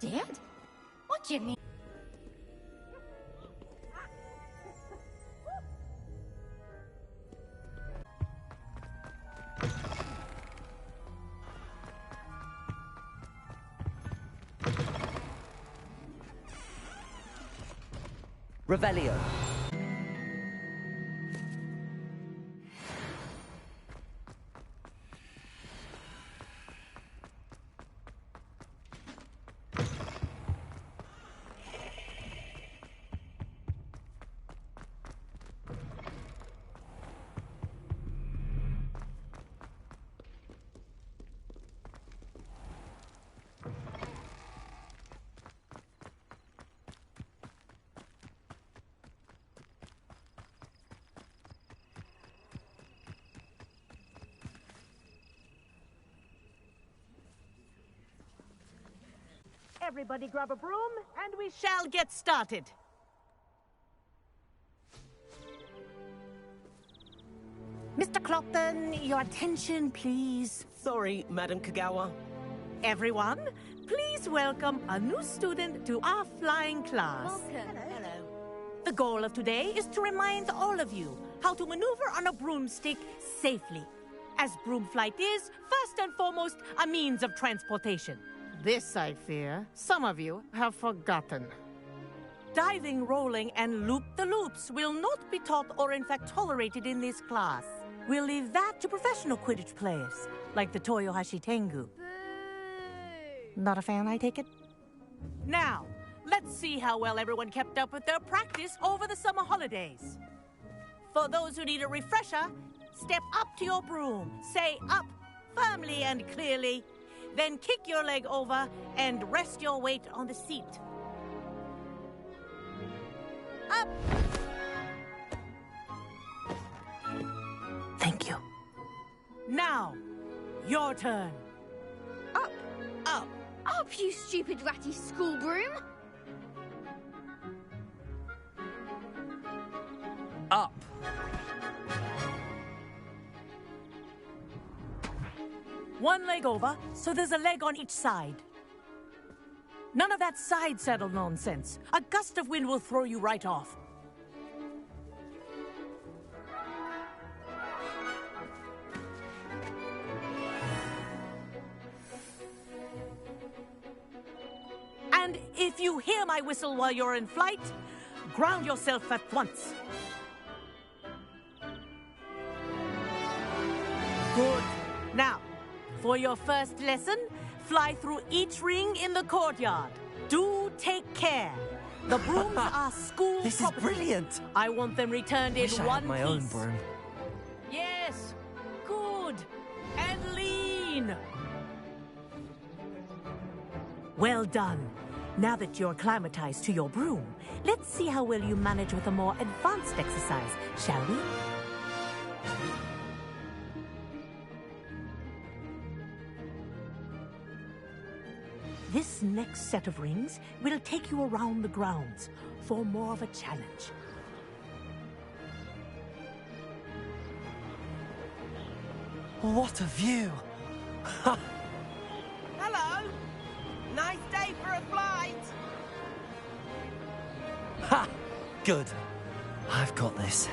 Dad? What do you mean? Revelio. Everybody grab a broom, and we shall get started. Mr. Clopton, your attention, please. Sorry, Madam Kagawa. Everyone, please welcome a new student to our flying class. Welcome. Hello. The goal of today is to remind all of you how to maneuver on a broomstick safely, as broom flight is, first and foremost, a means of transportation. This, I fear, some of you have forgotten. Diving, rolling, and loop-the-loops will not be taught or in fact tolerated in this class. We'll leave that to professional Quidditch players, like the Toyohashi Tengu. Not a fan, I take it? Now, let's see how well everyone kept up with their practice over the summer holidays. For those who need a refresher, step up to your broom, say up firmly and clearly, then kick your leg over and rest your weight on the seat. Up! Thank you. Now, your turn. Up. Up. Up, you stupid ratty school broom. Up. One leg over, so there's a leg on each side. None of that side saddle nonsense. A gust of wind will throw you right off. And if you hear my whistle while you're in flight, ground yourself at once. Good. Now, for your first lesson, fly through each ring in the courtyard. Do take care. The brooms are school This property. is brilliant. I want them returned in Wish I one had my piece. own broom. Yes. Good. And lean. Well done. Now that you're acclimatized to your broom, let's see how well you manage with a more advanced exercise, shall we? This next set of rings will take you around the grounds for more of a challenge. What a view. Hello! Nice day for a flight! Ha! Good. I've got this.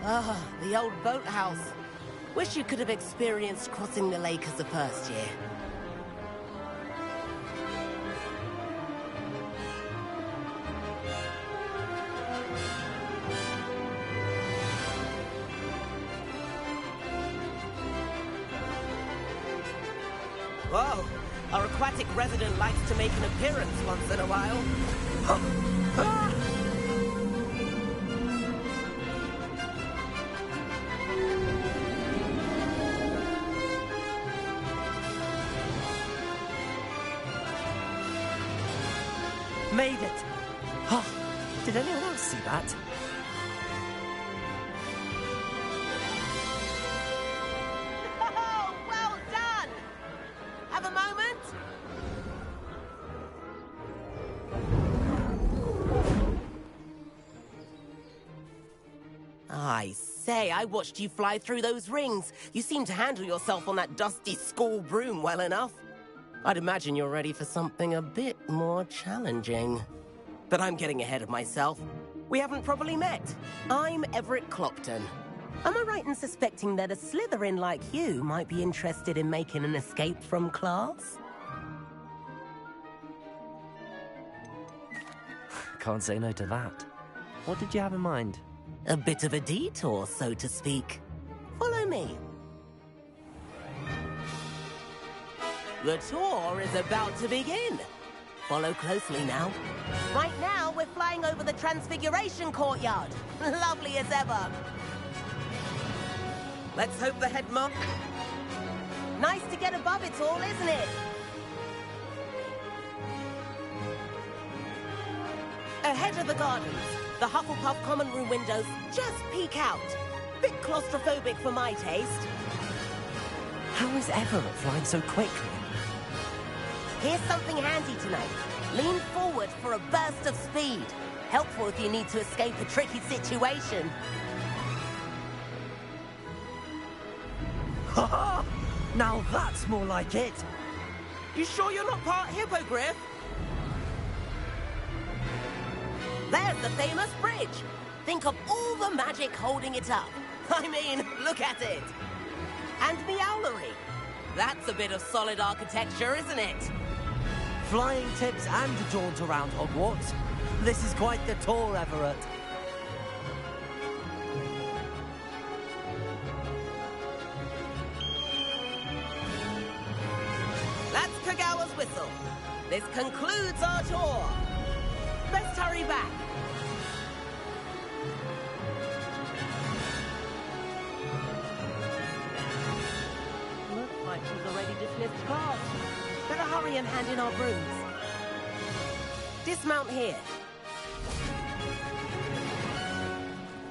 Ah, the old boathouse. Wish you could have experienced crossing the lake as a first year. Whoa! Our aquatic resident likes to make an appearance once in a while. Made it. Oh, did anyone else see that? Oh, well done! Have a moment? I say, I watched you fly through those rings. You seem to handle yourself on that dusty school broom well enough. I'd imagine you're ready for something a bit more challenging. But I'm getting ahead of myself. We haven't properly met. I'm Everett Clopton. Am I right in suspecting that a Slytherin like you might be interested in making an escape from class? Can't say no to that. What did you have in mind? A bit of a detour, so to speak. Follow me. The tour is about to begin. Follow closely now. Right now, we're flying over the Transfiguration Courtyard. Lovely as ever. Let's hope the head monk... Nice to get above it all, isn't it? Ahead of the gardens, the Hufflepuff common room windows just peek out. Bit claustrophobic for my taste. How is Everett flying so quickly? Here's something handy tonight. Lean forward for a burst of speed. Helpful if you need to escape a tricky situation. Ha ha! Now that's more like it! You sure you're not part hippogriff? There's the famous bridge. Think of all the magic holding it up. I mean, look at it. And Meowlery. That's a bit of solid architecture, isn't it? Flying tips and a jaunt around Hogwarts. This is quite the tour, Everett. That's Kagawa's whistle. This concludes our tour. Let's hurry back. Looks like she's already dismissed class. Better hurry and hand in our brooms. Dismount here.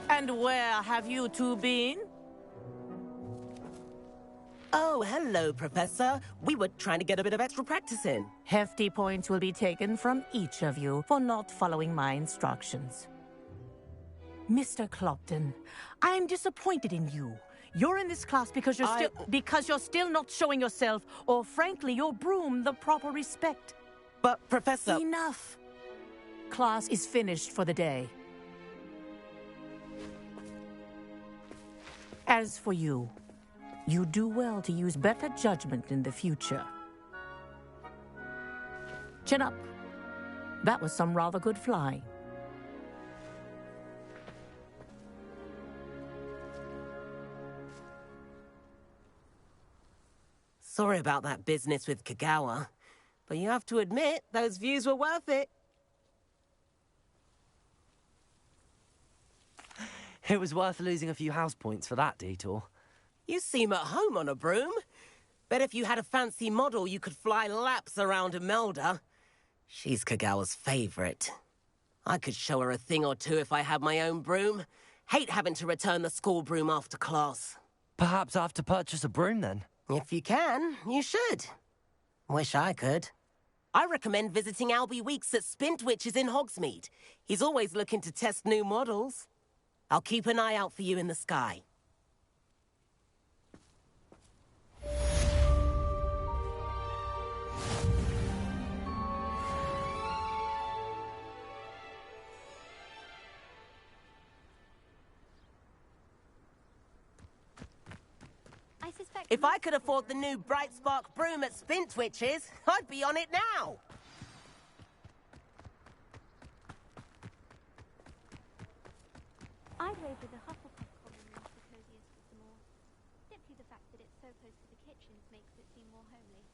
And where have you two been? Oh, hello, Professor. We were trying to get a bit of extra practice in. Hefty points will be taken from each of you for not following my instructions. Mr. Clopton, I'm disappointed in you. You're in this class because you're still not showing yourself, or frankly, your broom, the proper respect. But, Professor... Enough. Class is finished for the day. As for you, you do well to use better judgment in the future. Chin up. That was some rather good flying. Sorry about that business with Kagawa, but you have to admit, those views were worth it. It was worth losing a few house points for that detour. You seem at home on a broom. Bet if you had a fancy model, you could fly laps around Imelda. She's Kagawa's favorite. I could show her a thing or two if I had my own broom. Hate having to return the school broom after class. Perhaps I have to purchase a broom then? If you can, you should. Wish I could. I recommend visiting Albie Weeks at Spintwitches in Hogsmeade. He's always looking to test new models. I'll keep an eye out for you in the sky. If I could afford the new Bright Spark broom at Spintwitches, I'd be on it now. I'd wager the Hufflepuff common room is the coziest of them all. Simply the fact that it's so close to the kitchens makes it seem more homely.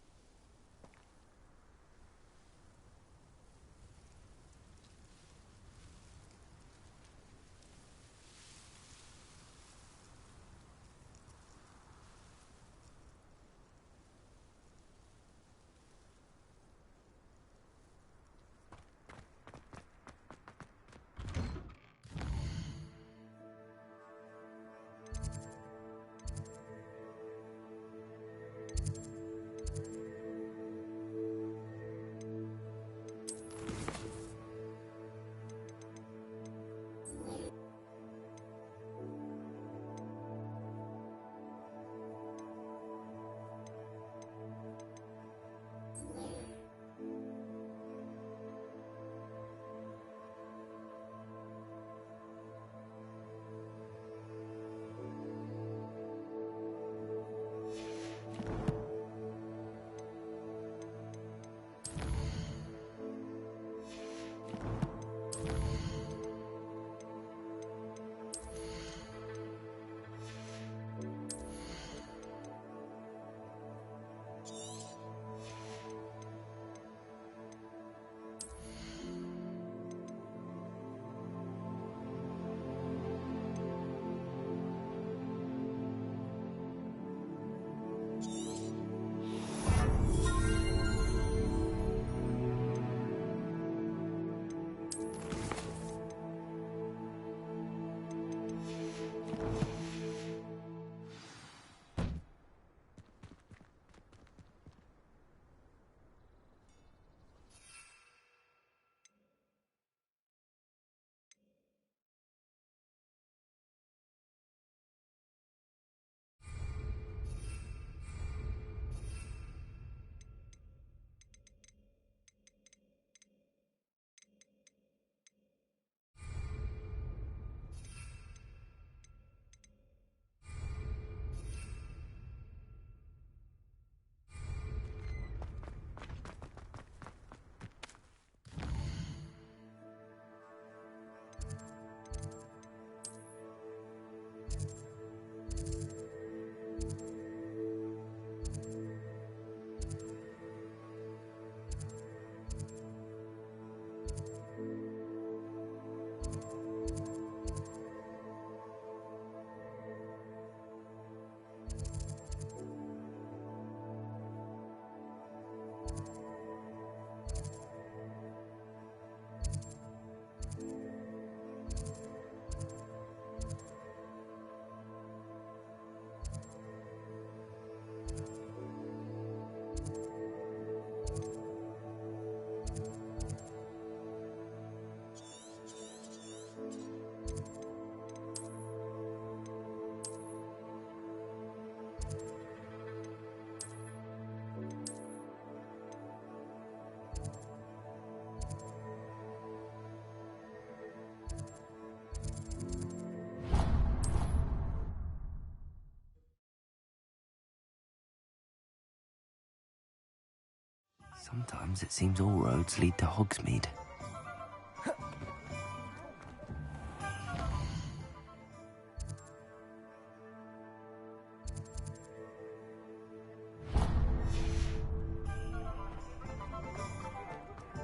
Sometimes it seems all roads lead to Hogsmeade.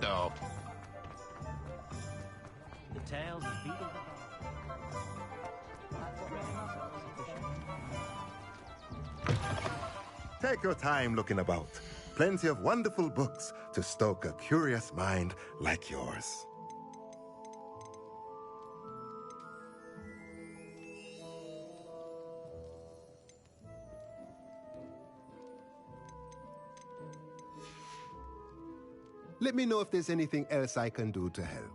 No. The tales of Beetle the Take your time looking about. Plenty of wonderful books to stoke a curious mind like yours. Let me know if there's anything else I can do to help.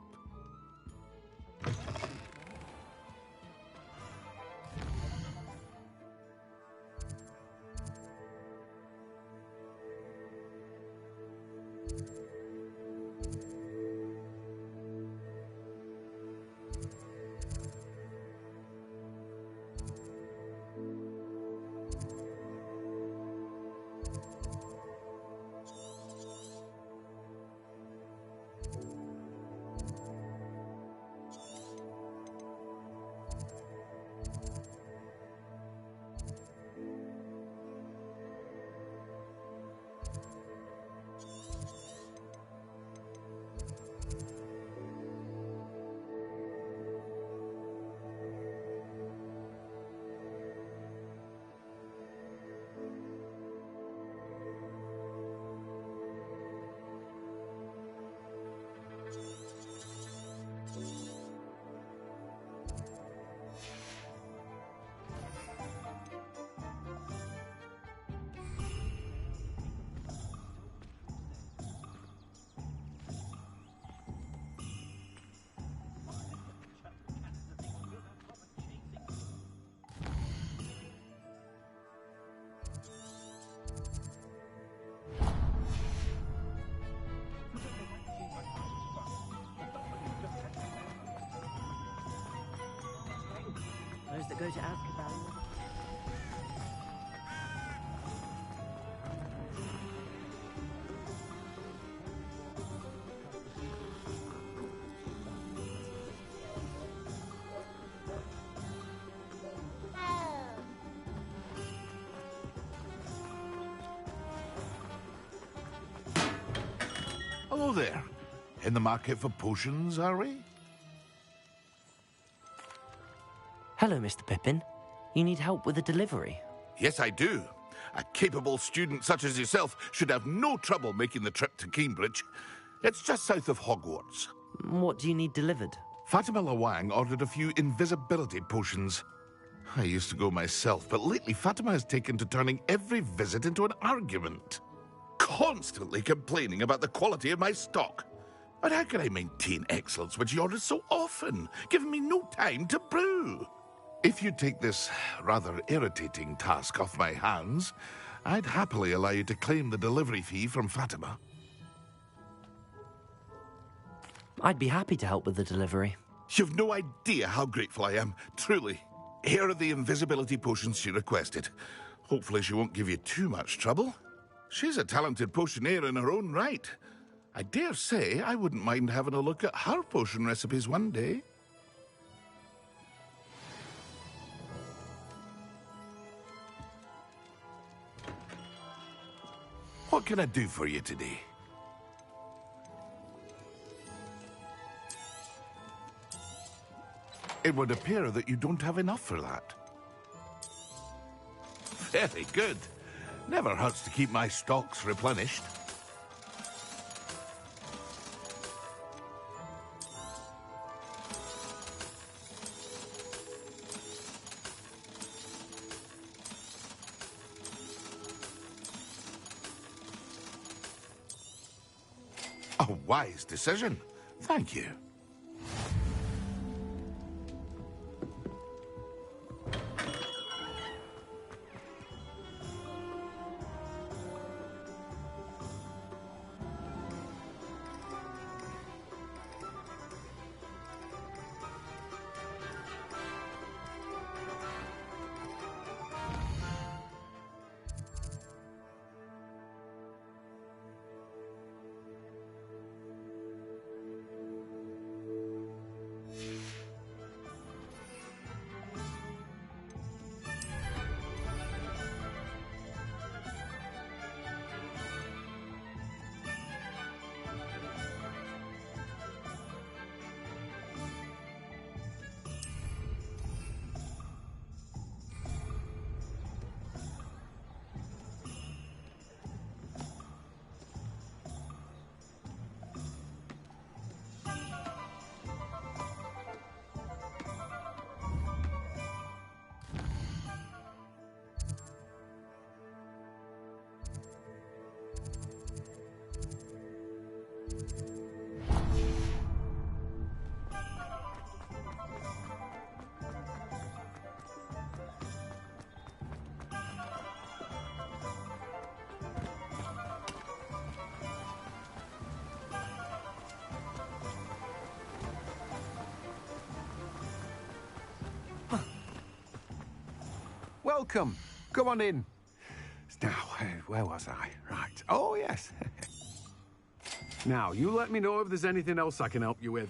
Those that go to Azkaban. Hello there. In the market for potions, are we? Hello, Mr. Pippin. You need help with a delivery? Yes, I do. A capable student such as yourself should have no trouble making the trip to Cambridge. It's just south of Hogwarts. What do you need delivered? Fatima Lawang ordered a few invisibility potions. I used to go myself, but lately Fatima has taken to turning every visit into an argument. Constantly complaining about the quality of my stock. But how can I maintain excellence when she orders so often, giving me no time to brew? If you take this rather irritating task off my hands, I'd happily allow you to claim the delivery fee from Fatima. I'd be happy to help with the delivery. You've no idea how grateful I am, truly. Here are the invisibility potions she requested. Hopefully she won't give you too much trouble. She's a talented potioneer in her own right. I dare say I wouldn't mind having a look at her potion recipes one day. What can I do for you today? It would appear that you don't have enough for that. Very good. Never hurts to keep my stocks replenished. A wise decision. Thank you. welcome. Come on in. Now, where was I? Right. Oh, yes. Now, you let me know if there's anything else I can help you with.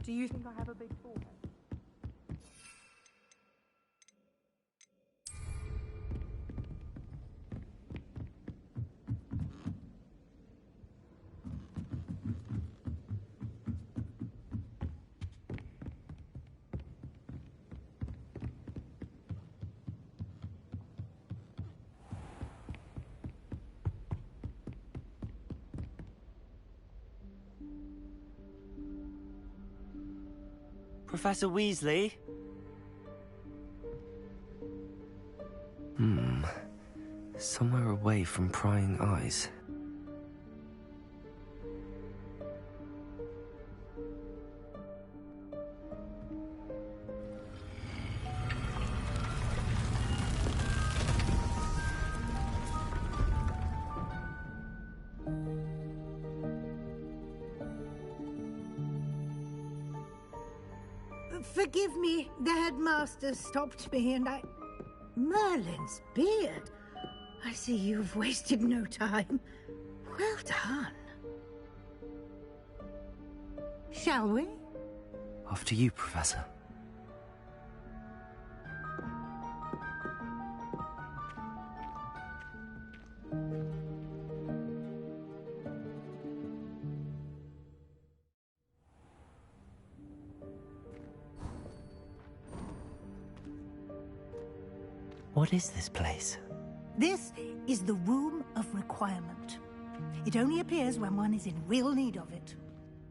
Do you think I have a big forehead? Professor Weasley? Somewhere away from prying eyes. Forgive me, the headmaster stopped me and I... Merlin's beard. I see you've wasted no time. Well done. Shall we? After you, Professor. What is this place? This is the Room of Requirement. It only appears when one is in real need of it.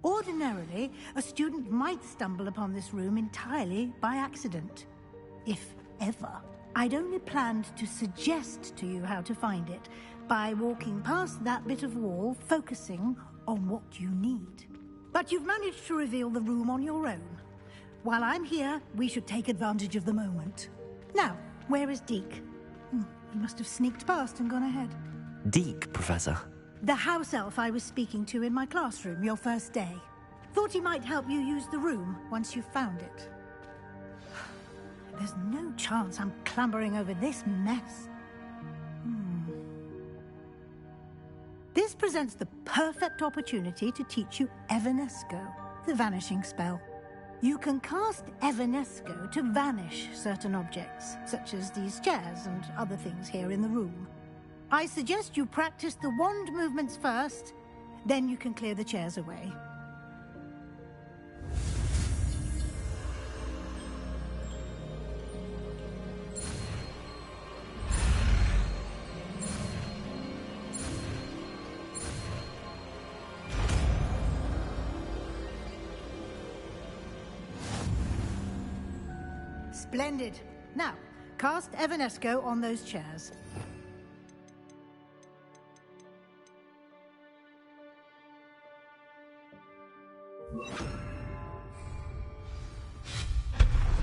Ordinarily, a student might stumble upon this room entirely by accident. If ever. I'd only planned to suggest to you how to find it by walking past that bit of wall, focusing on what you need. But you've managed to reveal the room on your own. While I'm here, we should take advantage of the moment. Now, where is Deke? He must have sneaked past and gone ahead. Deke, Professor. The house elf I was speaking to in my classroom your first day. Thought he might help you use the room once you've found it. There's no chance I'm clambering over this mess. This presents the perfect opportunity to teach you Evanesco, the vanishing spell. You can cast Evanesco to vanish certain objects, such as these chairs and other things here in the room. I suggest you practice the wand movements first, then you can clear the chairs away. Splendid. Now, cast Evanesco on those chairs.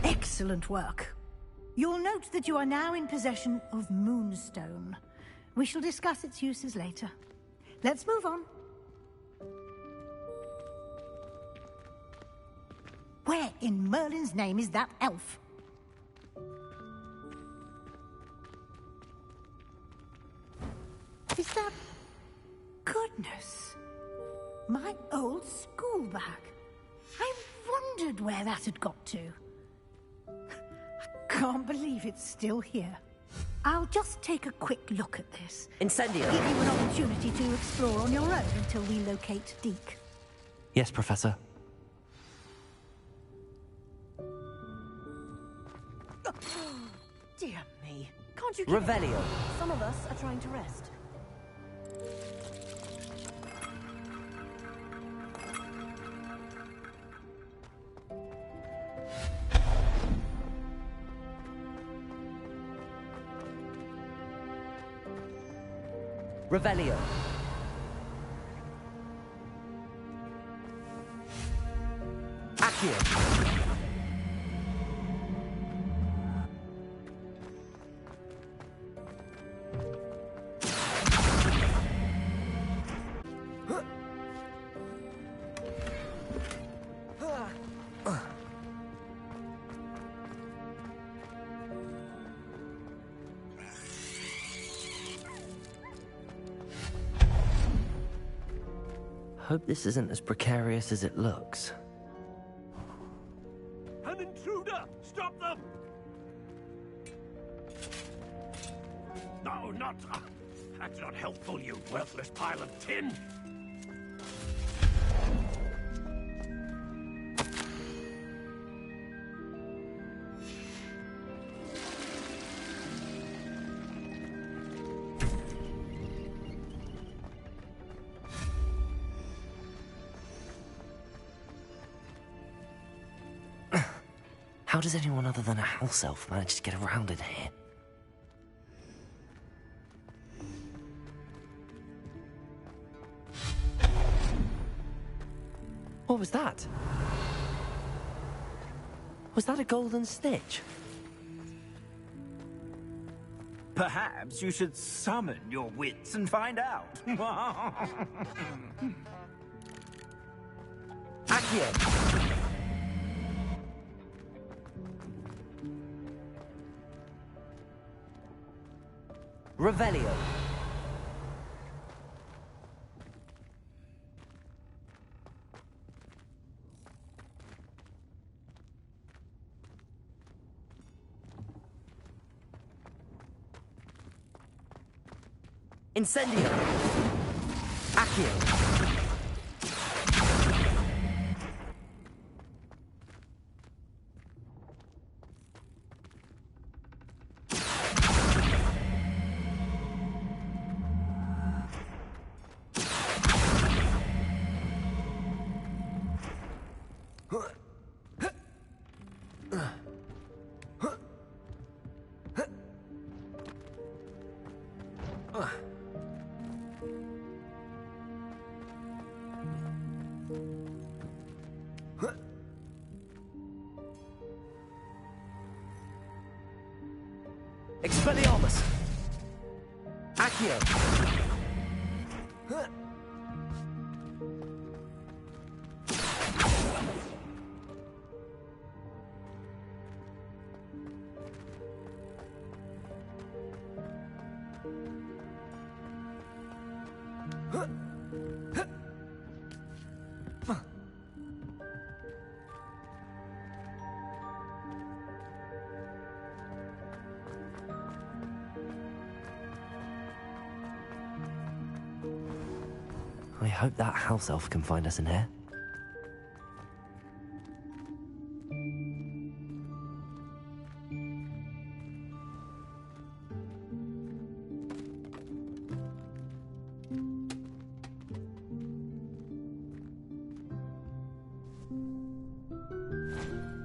Excellent work. You'll note that you are now in possession of Moonstone. We shall discuss its uses later. Let's move on. Where in Merlin's name is that elf? Is that... Goodness. My old school bag. I wondered where that had got to. I can't believe it's still here. I'll just take a quick look at this. Incendio. Give you an opportunity to explore on your own until we locate Deke. Yes, Professor. Dear me. Can't you... Revelio. Some of us are trying to rest. Revelio. Accio. Hope this isn't as precarious as it looks. An intruder! Stop them! No, not... that's not helpful, you worthless pile of tin! How does anyone other than a house elf manage to get around in here? What was that? Was that a golden snitch? Perhaps you should summon your wits and find out. Accio! Revelio. Incendio. Accio. Expelliarmus! Accio! I hope that house elf can find us in here.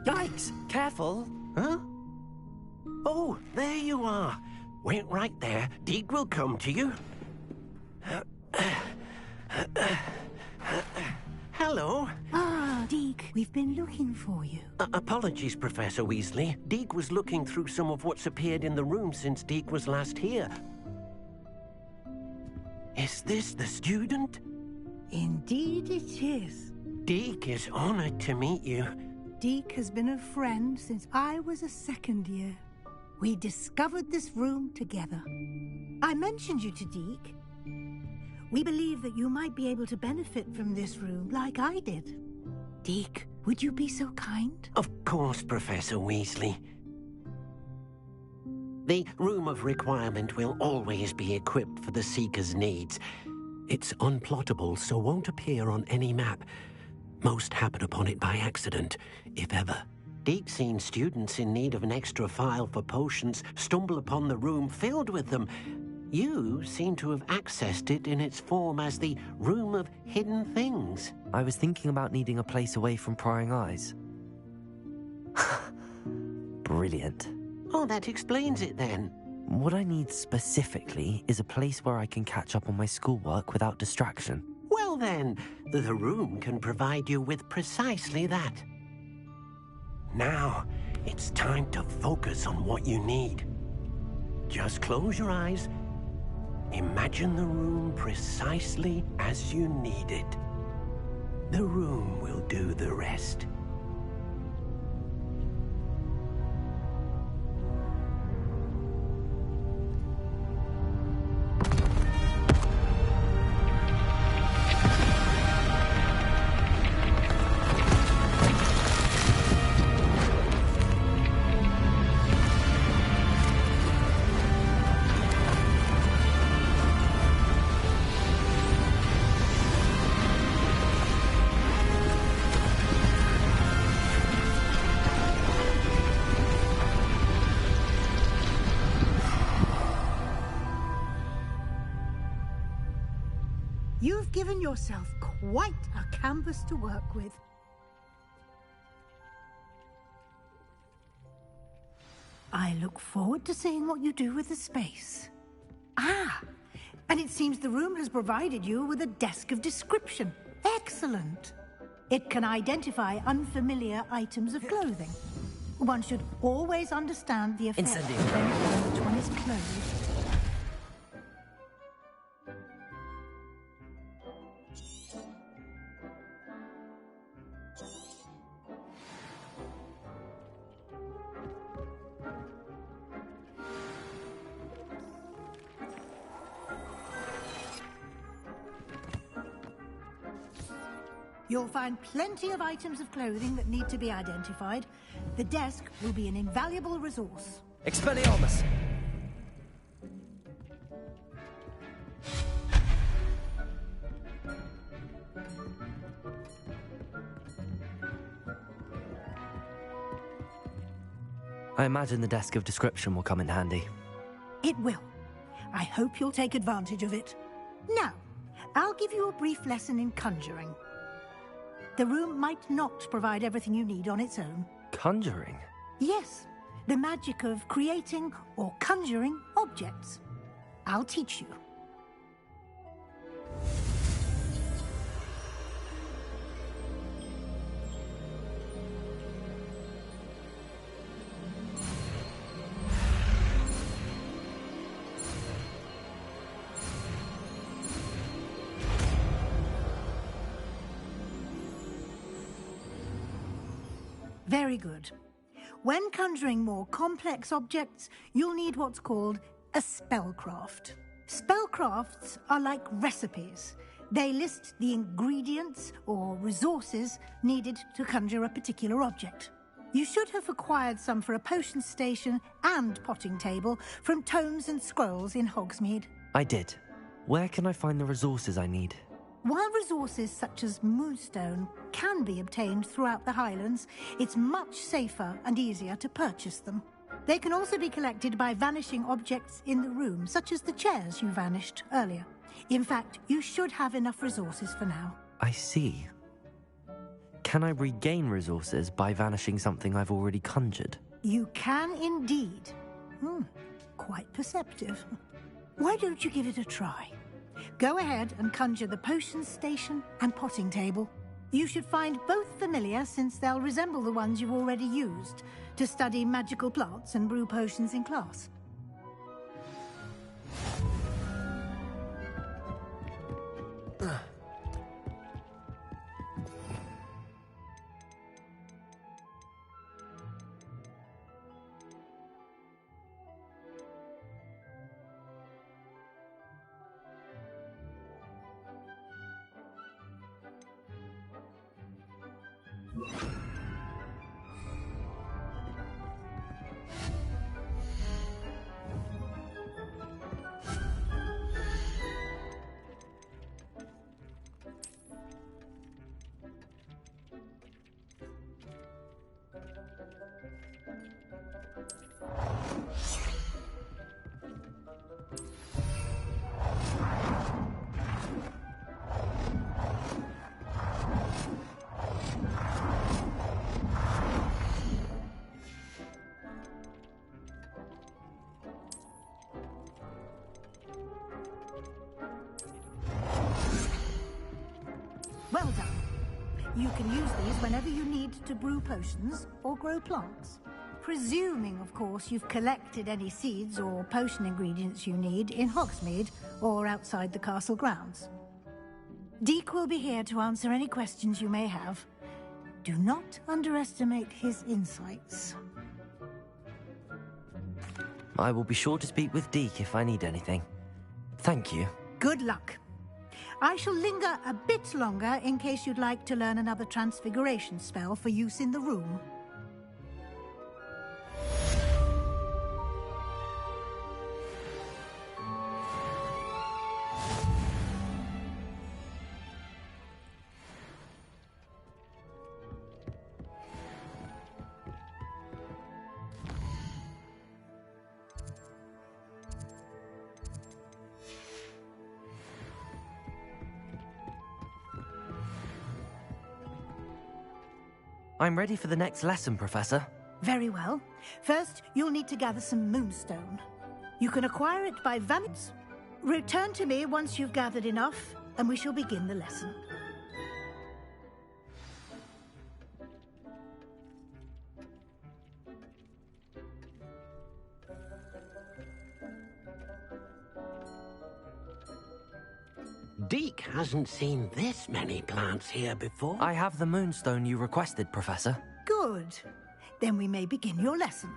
Yikes! Careful! Huh? Oh, there you are. Wait right there. Deek will come to you. Hello. Ah, Deek, we've been looking for you. Apologies, Professor Weasley. Deek was looking through some of what's appeared in the room since Deek was last here. Is this the student? Indeed it is. Deek is honored to meet you. Deek has been a friend since I was a second year. We discovered this room together. I mentioned you to Deek. We believe that you might be able to benefit from this room like I did. Deek, would you be so kind? Of course, Professor Weasley. The Room of Requirement will always be equipped for the Seeker's needs. It's unplottable, so won't appear on any map. Most happen upon it by accident, if ever. Deek's seen students in need of an extra file for potions stumble upon the room filled with them. You seem to have accessed it in its form as the Room of Hidden Things. I was thinking about needing a place away from prying eyes. Brilliant. Oh, that explains it then. What I need specifically is a place where I can catch up on my schoolwork without distraction. Well then, the room can provide you with precisely that. Now, it's time to focus on what you need. Just close your eyes. Imagine the room precisely as you need it. The room will do the rest. You've given yourself quite a canvas to work with. I look forward to seeing what you do with the space. Ah, and it seems the room has provided you with a desk of description. Excellent. It can identify unfamiliar items of clothing. One should always understand the effect of anything which one is clothed. You'll find plenty of items of clothing that need to be identified. The desk will be an invaluable resource. Expelliarmus! I imagine the desk of description will come in handy. It will. I hope you'll take advantage of it. Now, I'll give you a brief lesson in conjuring. The room might not provide everything you need on its own. Conjuring? Yes, the magic of creating or conjuring objects. I'll teach you. Very good. When conjuring more complex objects, you'll need what's called a spellcraft. Spellcrafts are like recipes. They list the ingredients or resources needed to conjure a particular object. You should have acquired some for a potion station and potting table from tomes and scrolls in Hogsmeade. I did. Where can I find the resources I need? While resources such as moonstone can be obtained throughout the Highlands, it's much safer and easier to purchase them. They can also be collected by vanishing objects in the room, such as the chairs you vanished earlier. In fact, you should have enough resources for now. I see. Can I regain resources by vanishing something I've already conjured? You can indeed. Quite perceptive. Why don't you give it a try? Go ahead and conjure the potion station and potting table. You should find both familiar, since they'll resemble the ones you've already used to study magical plants and brew potions in class. Well done. You can use these whenever you need to brew potions or grow plants. Presuming, of course, you've collected any seeds or potion ingredients you need in Hogsmeade or outside the castle grounds. Deek will be here to answer any questions you may have. Do not underestimate his insights. I will be sure to speak with Deek if I need anything. Thank you. Good luck. I shall linger a bit longer in case you'd like to learn another transfiguration spell for use in the room. I'm ready for the next lesson, Professor. Very well. First, you'll need to gather some moonstone. You can acquire it by valleys. Return to me once you've gathered enough, and we shall begin the lesson. Deke hasn't seen this many plants here before. I have the moonstone you requested, Professor. Good. Then we may begin your lesson.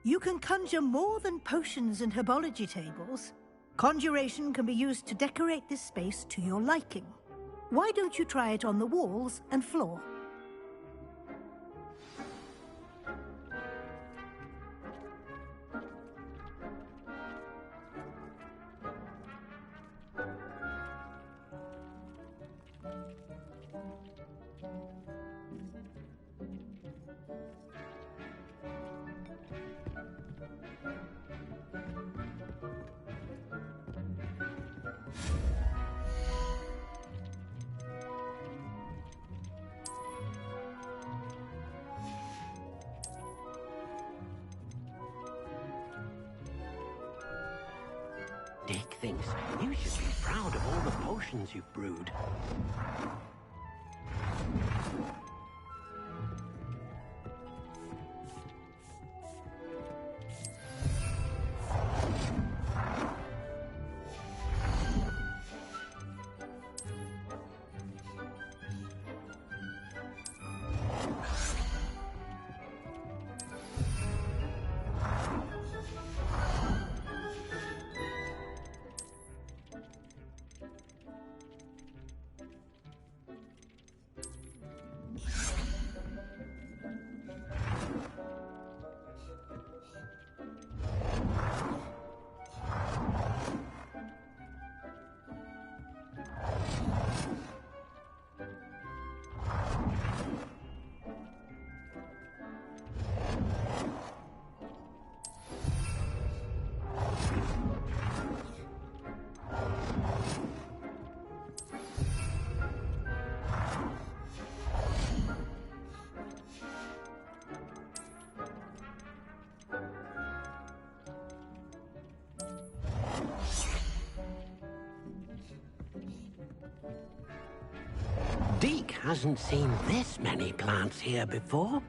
You can conjure more than potions and herbology tables. Conjuration can be used to decorate this space to your liking. Why don't you try it on the walls and floor? Deke thinks you should be proud of all the potions you've brewed. Deke hasn't seen this many plants here before.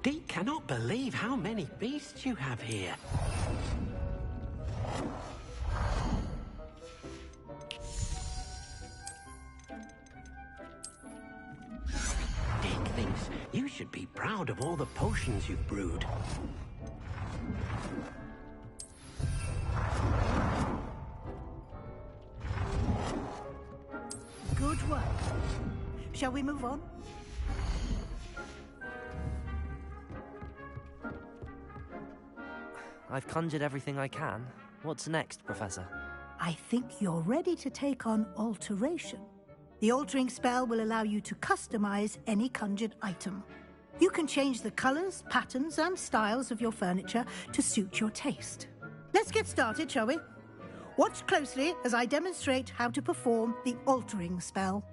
Deke cannot believe how many beasts you have here. Deke thinks you should be proud of all the potions you've brewed. Good work. Shall we move on? I've conjured everything I can. What's next, Professor? I think you're ready to take on alteration. The altering spell will allow you to customize any conjured item. You can change the colors, patterns, and styles of your furniture to suit your taste. Let's get started, shall we? Watch closely as I demonstrate how to perform the altering spell.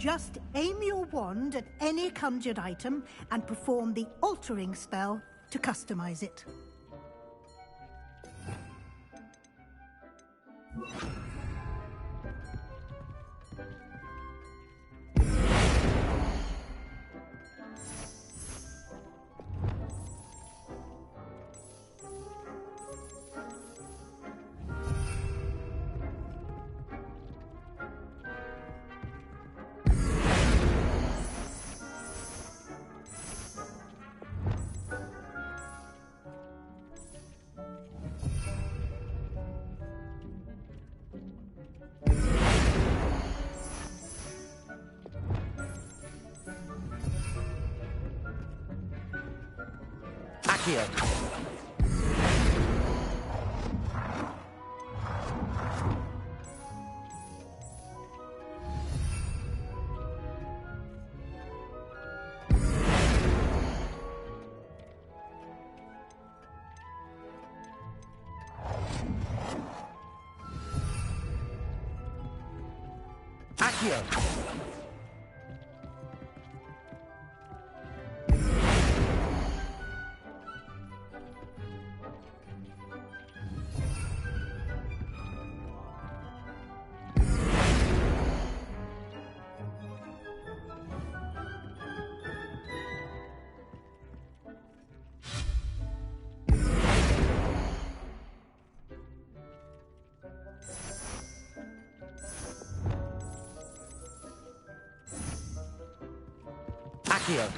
just aim your wand at any conjured item and perform the altering spell to customize it. Accio. Accio. Accio.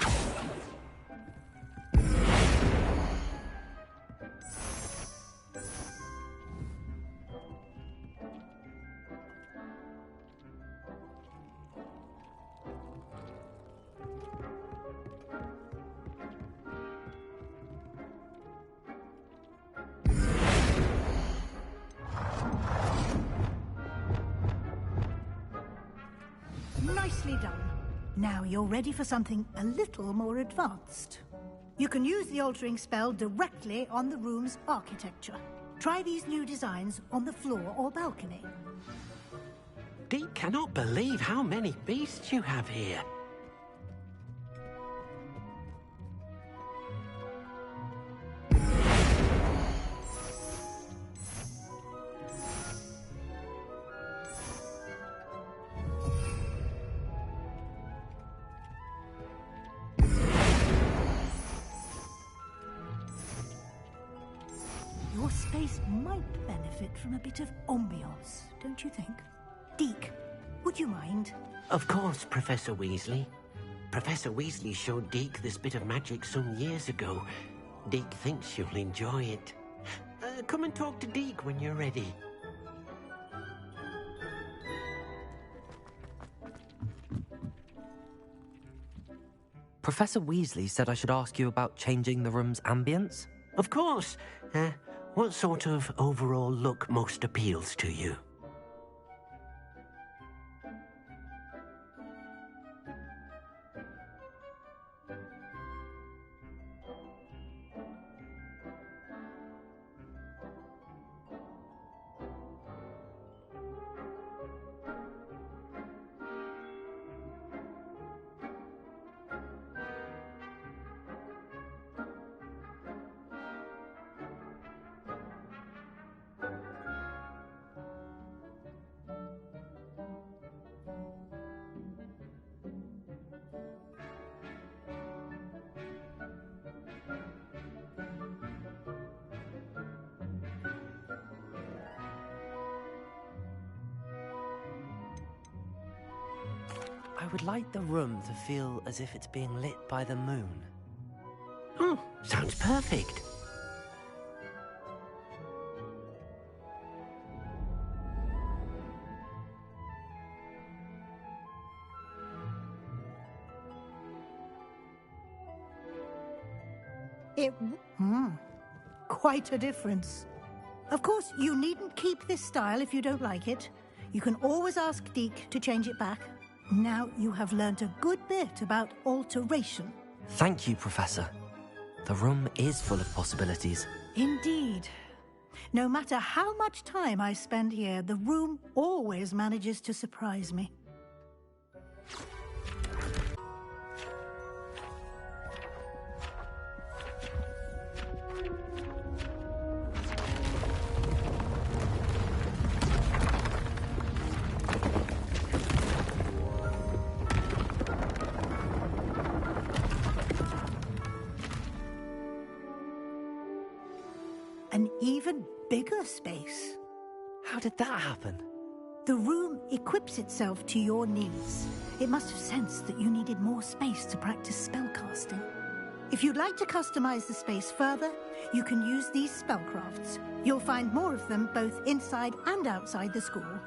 Nicely done. Now you're ready for something a little more advanced. You can use the altering spell directly on the room's architecture. Try these new designs on the floor or balcony. Deke cannot believe how many beasts you have here. Your space might benefit from a bit of ambiance, don't you think? Deke, would you mind? Of course, Professor Weasley. Professor Weasley showed Deke this bit of magic some years ago. Deke thinks you'll enjoy it. Come and talk to Deke when you're ready. Professor Weasley said I should ask you about changing the room's ambience. Of course. What sort of overall look most appeals to you? I would like the room to feel as if it's being lit by the moon. Oh, sounds perfect. Quite a difference. Of course, you needn't keep this style if you don't like it. You can always ask Deke to change it back. Now you have learnt a good bit about alteration. Thank you, Professor. The room is full of possibilities. Indeed. No matter how much time I spend here, the room always manages to surprise me. an even bigger space. How did that happen? The room equips itself to your needs. It must have sensed that you needed more space to practice spellcasting. If you'd like to customize the space further, you can use these spellcrafts. You'll find more of them both inside and outside the school.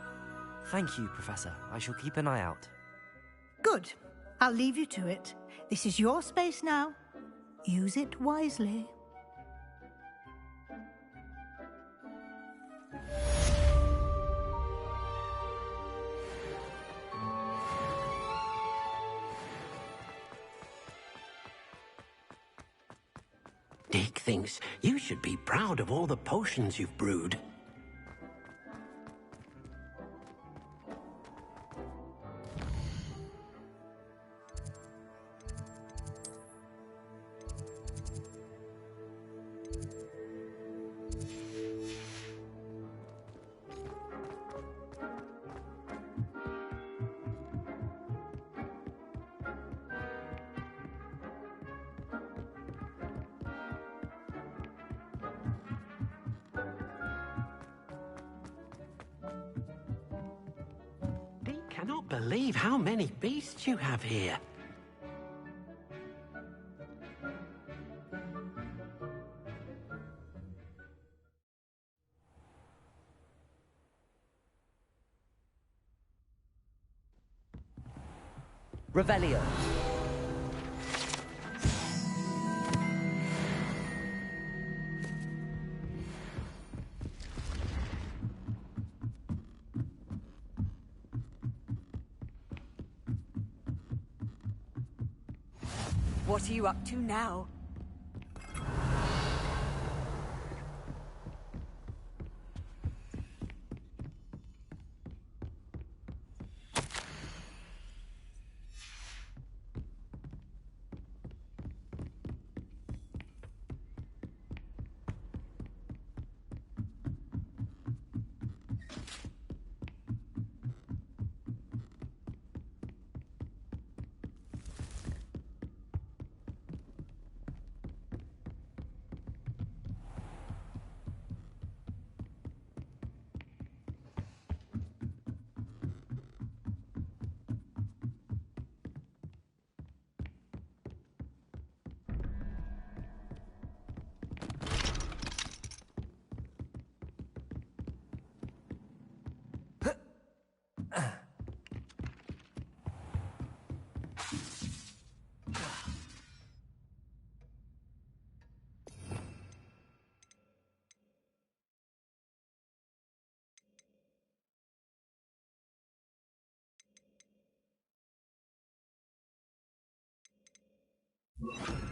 Thank you, Professor. I shall keep an eye out. Good. I'll leave you to it. This is your space now. Use it wisely. Dick thinks you should be proud of all the potions you've brewed. Cannot believe how many beasts you have here. Revelio. What are you up to now? You